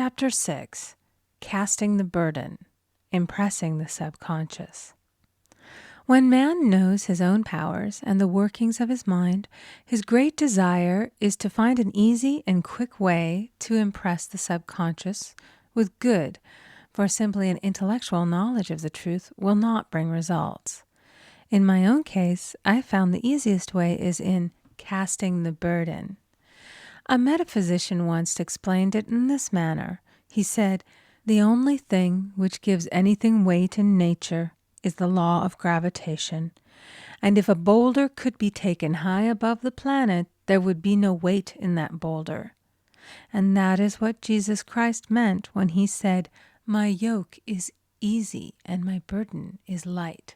Chapter 6. Casting the Burden, Impressing the Subconscious. When man knows his own powers and the workings of his mind, his great desire is to find an easy and quick way to impress the subconscious with good, for simply an intellectual knowledge of the truth will not bring results. In my own case, I found the easiest way is in casting the burden. A metaphysician once explained it in this manner. He said, "The only thing which gives anything weight in nature is the law of gravitation, and if a boulder could be taken high above the planet, there would be no weight in that boulder." And that is what Jesus Christ meant when he said, "My yoke is easy and my burden is light."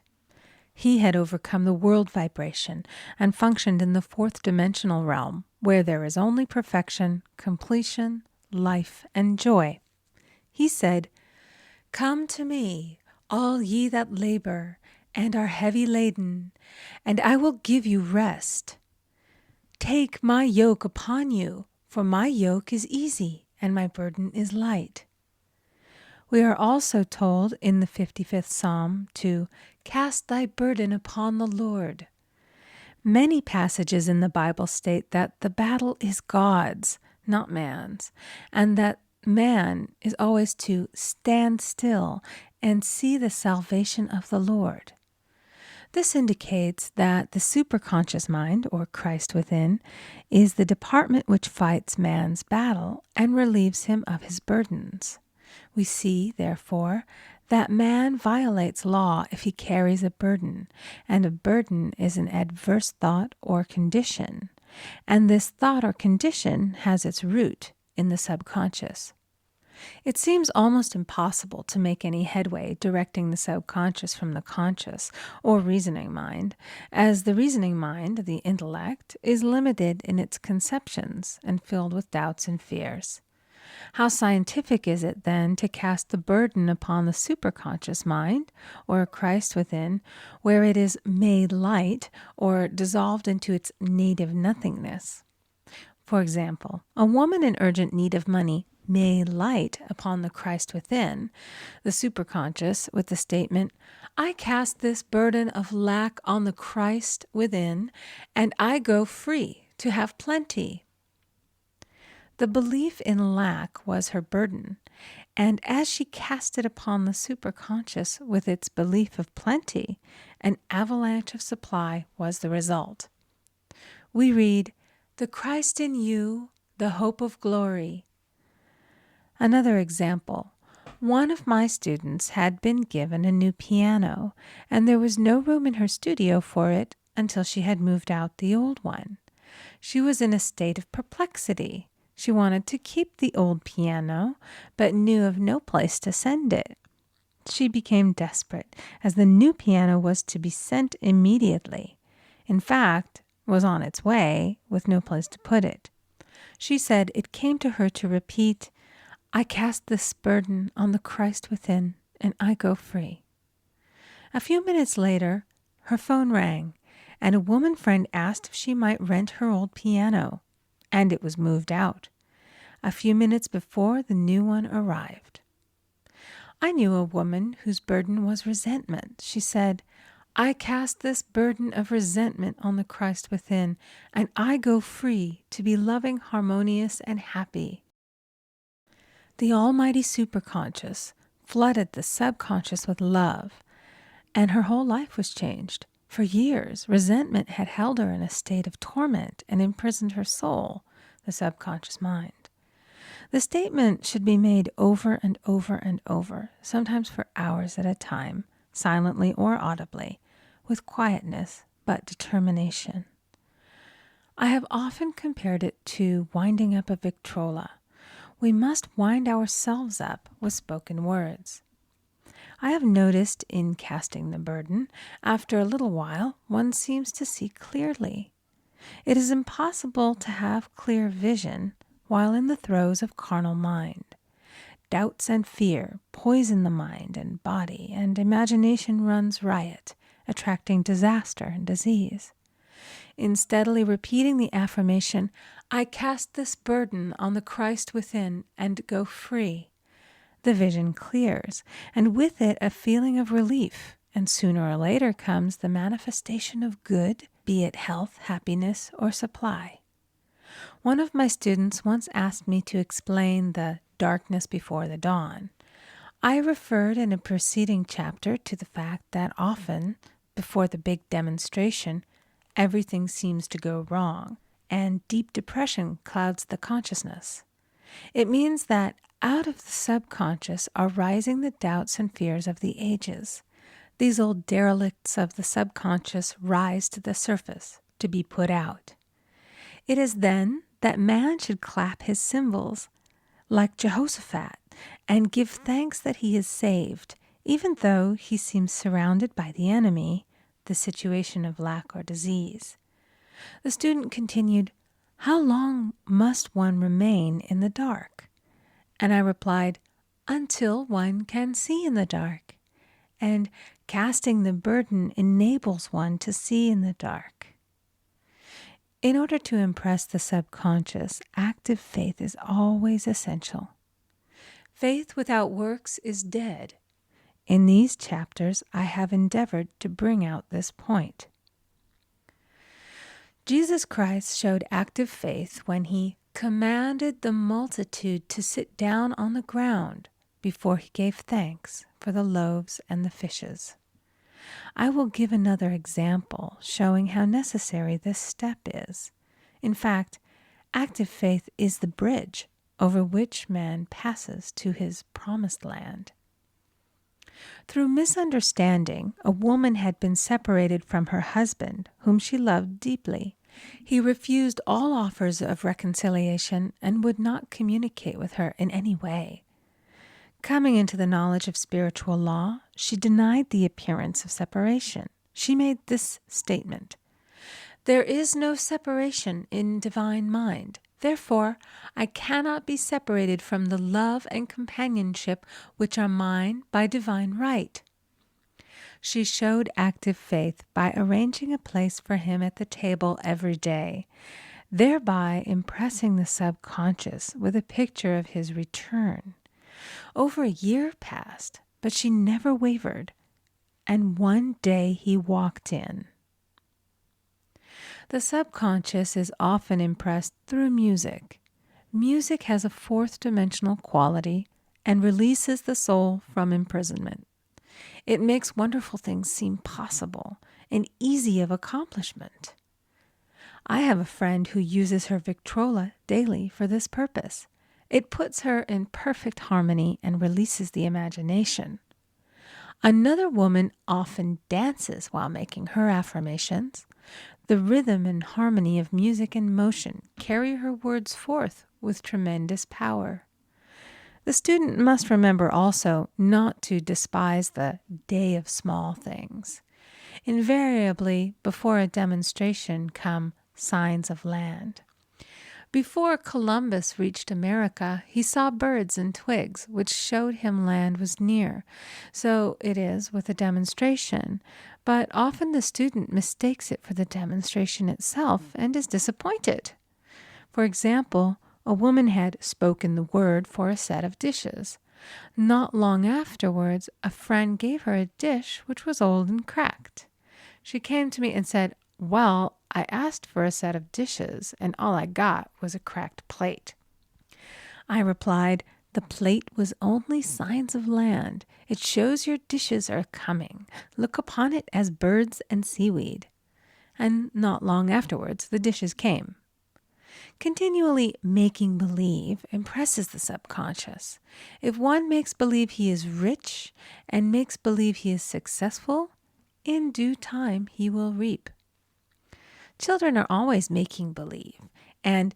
He had overcome the world vibration and functioned in the fourth dimensional realm, where there is only perfection, completion, life, and joy. He said, "Come to me, all ye that labor and are heavy laden, and I will give you rest. Take my yoke upon you, for my yoke is easy and my burden is light." We are also told in the 55th Psalm to cast thy burden upon the Lord. Many passages in the Bible state that the battle is God's, not man's, and that man is always to stand still and see the salvation of the Lord. This indicates that the superconscious mind, or Christ within, is the department which fights man's battle and relieves him of his burdens. We see, therefore, that man violates law if he carries a burden, and a burden is an adverse thought or condition, and this thought or condition has its root in the subconscious. It seems almost impossible to make any headway directing the subconscious from the conscious or reasoning mind, as the reasoning mind, the intellect, is limited in its conceptions and filled with doubts and fears. How scientific is it, then, to cast the burden upon the superconscious mind, or Christ within, where it is made light or dissolved into its native nothingness? For example, a woman in urgent need of money may light upon the Christ within, the superconscious, with the statement, "I cast this burden of lack on the Christ within, and I go free to have plenty." The belief in lack was her burden, and as she cast it upon the superconscious with its belief of plenty, an avalanche of supply was the result. We read, "The Christ in you, the hope of glory." Another example. One of my students had been given a new piano, and there was no room in her studio for it until she had moved out the old one. She was in a state of perplexity. She wanted to keep the old piano, but knew of no place to send it. She became desperate, as the new piano was to be sent immediately. In fact, was on its way, with no place to put it. She said it came to her to repeat, "I cast this burden on the Christ within, and I go free." A few minutes later, her phone rang, and a woman friend asked if she might rent her old piano, and it was moved out. A few minutes before, the new one arrived. I knew a woman whose burden was resentment. She said, "I cast this burden of resentment on the Christ within, and I go free to be loving, harmonious, and happy." The almighty superconscious flooded the subconscious with love, and her whole life was changed. For years, resentment had held her in a state of torment and imprisoned her soul, the subconscious mind. The statement should be made over and over and over, sometimes for hours at a time, silently or audibly, with quietness but determination. I have often compared it to winding up a Victrola. We must wind ourselves up with spoken words. I have noticed in casting the burden, after a little while, one seems to see clearly. It is impossible to have clear vision while in the throes of carnal mind. Doubts and fear poison the mind and body, and imagination runs riot, attracting disaster and disease. In steadily repeating the affirmation, I cast this burden on the Christ within and go free. The vision clears, and with it a feeling of relief, and sooner or later comes the manifestation of good, be it health, happiness, or supply. One of my students once asked me to explain the darkness before the dawn. I referred in a preceding chapter to the fact that often, before the big demonstration, everything seems to go wrong, and deep depression clouds the consciousness. It means that out of the subconscious are rising the doubts and fears of the ages. These old derelicts of the subconscious rise to the surface to be put out. It is then that man should clap his cymbals like Jehoshaphat and give thanks that he is saved, even though he seems surrounded by the enemy, the situation of lack or disease. The student continued, "How long must one remain in the dark?" And I replied, "Until one can see in the dark." And casting the burden enables one to see in the dark. In order to impress the subconscious, active faith is always essential. Faith without works is dead. In these chapters, I have endeavored to bring out this point. Jesus Christ showed active faith when he commanded the multitude to sit down on the ground before he gave thanks for the loaves and the fishes. I will give another example showing how necessary this step is. In fact, active faith is the bridge over which man passes to his promised land. Through misunderstanding, a woman had been separated from her husband, whom she loved deeply. He refused all offers of reconciliation and would not communicate with her in any way. Coming into the knowledge of spiritual law, she denied the appearance of separation. She made this statement: "There is no separation in divine mind. Therefore, I cannot be separated from the love and companionship which are mine by divine right." She showed active faith by arranging a place for him at the table every day, thereby impressing the subconscious with a picture of his return. Over a year passed, but she never wavered, and one day he walked in. The subconscious is often impressed through music. Music has a fourth dimensional quality and releases the soul from imprisonment. It makes wonderful things seem possible and easy of accomplishment. I have a friend who uses her Victrola daily for this purpose. It puts her in perfect harmony and releases the imagination. Another woman often dances while making her affirmations. The rhythm and harmony of music and motion carry her words forth with tremendous power. The student must remember also not to despise the day of small things. Invariably, before a demonstration come signs of land. Before Columbus reached America, he saw birds and twigs, which showed him land was near. So it is with a demonstration, but often the student mistakes it for the demonstration itself and is disappointed. For example, a woman had spoken the word for a set of dishes. Not long afterwards, a friend gave her a dish which was old and cracked. She came to me and said, "Well, I asked for a set of dishes, and all I got was a cracked plate." I replied, "The plate was only signs of land. It shows your dishes are coming. Look upon it as birds and seaweed." And not long afterwards, the dishes came. Continually making believe impresses the subconscious. If one makes believe he is rich and makes believe he is successful, in due time he will reap. Children are always making believe, and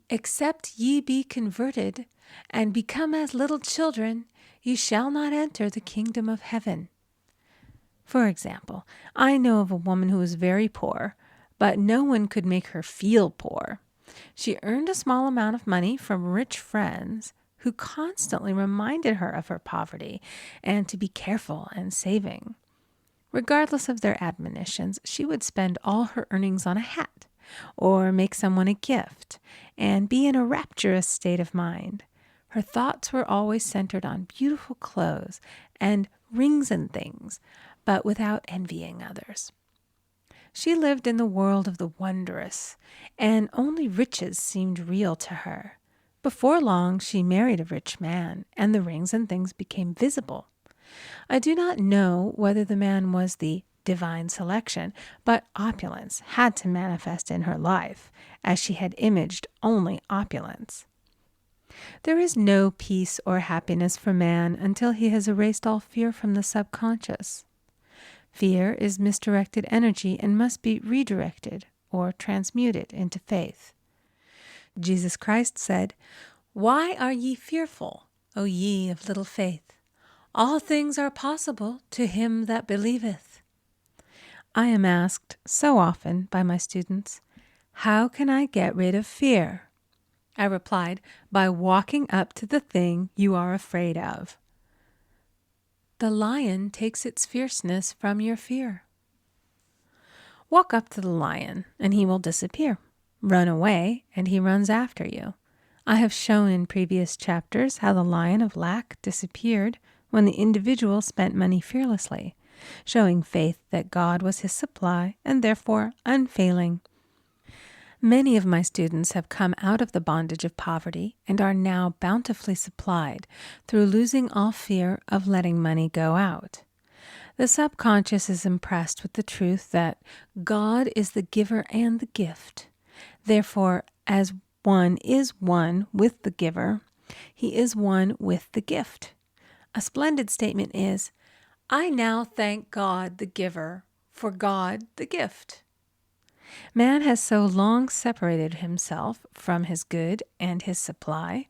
"except ye be converted and become as little children, ye shall not enter the kingdom of heaven." For example, I know of a woman who was very poor, but no one could make her feel poor. She earned a small amount of money from rich friends who constantly reminded her of her poverty and to be careful and saving. Regardless of their admonitions, she would spend all her earnings on a hat, or make someone a gift, and be in a rapturous state of mind. Her thoughts were always centered on beautiful clothes and rings and things, but without envying others. She lived in the world of the wondrous, and only riches seemed real to her. Before long, she married a rich man, and the rings and things became visible. I do not know whether the man was the divine selection, but opulence had to manifest in her life, as she had imaged only opulence. There is no peace or happiness for man until he has erased all fear from the subconscious. Fear is misdirected energy and must be redirected or transmuted into faith. Jesus Christ said, "Why are ye fearful, O ye of little faith? All things are possible to him that believeth." I am asked so often by my students, "How can I get rid of fear?" I replied, by walking up to the thing you are afraid of. The lion takes its fierceness from your fear. Walk up to the lion, and he will disappear. Run away, and he runs after you. I have shown in previous chapters how the lion of lack disappeared when the individual spent money fearlessly, showing faith that God was his supply and therefore unfailing. Many of my students have come out of the bondage of poverty and are now bountifully supplied through losing all fear of letting money go out. The subconscious is impressed with the truth that God is the giver and the gift. Therefore, as one is one with the giver, he is one with the gift. A splendid statement is, "I now thank God the giver for God the gift." Man has so long separated himself from his good and his supply,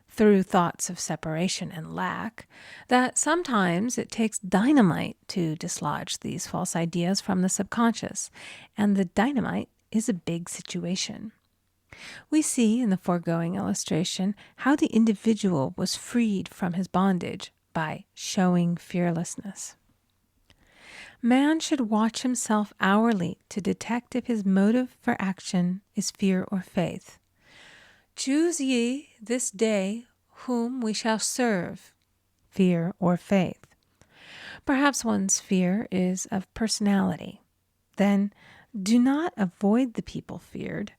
through thoughts of separation and lack, that sometimes it takes dynamite to dislodge these false ideas from the subconscious, and the dynamite is a big situation. We see in the foregoing illustration how the individual was freed from his bondage by showing fearlessness. Man should watch himself hourly to detect if his motive for action is fear or faith. "Choose ye this day whom we shall serve," fear or faith. Perhaps one's fear is of personality. Then do not avoid the people feared.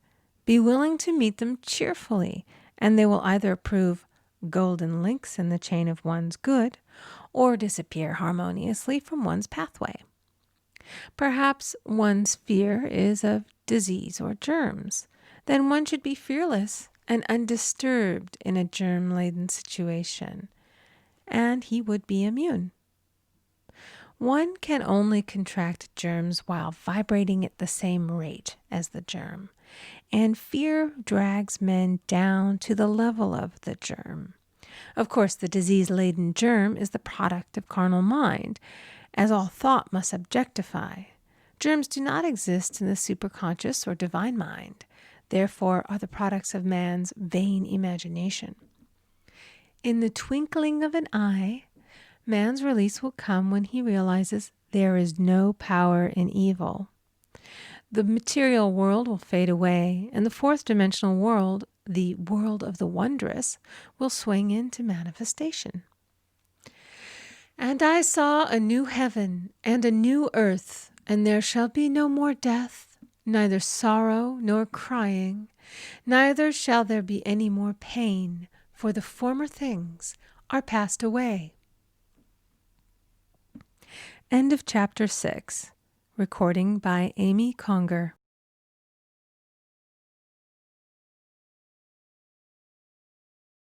Be willing to meet them cheerfully, and they will either prove golden links in the chain of one's good or disappear harmoniously from one's pathway. Perhaps one's fear is of disease or germs. Then one should be fearless and undisturbed in a germ-laden situation, and he would be immune. One can only contract germs while vibrating at the same rate as the germ, and fear drags men down to the level of the germ. Of course, the disease-laden germ is the product of carnal mind, as all thought must objectify. Germs do not exist in the superconscious or divine mind, therefore are the products of man's vain imagination. In the twinkling of an eye, man's release will come when he realizes there is no power in evil. The material world will fade away, and the fourth dimensional world, the world of the wondrous, will swing into manifestation. "And I saw a new heaven and a new earth, and there shall be no more death, neither sorrow nor crying, neither shall there be any more pain, for the former things are passed away." End of chapter 6. Recording by Amy Conger.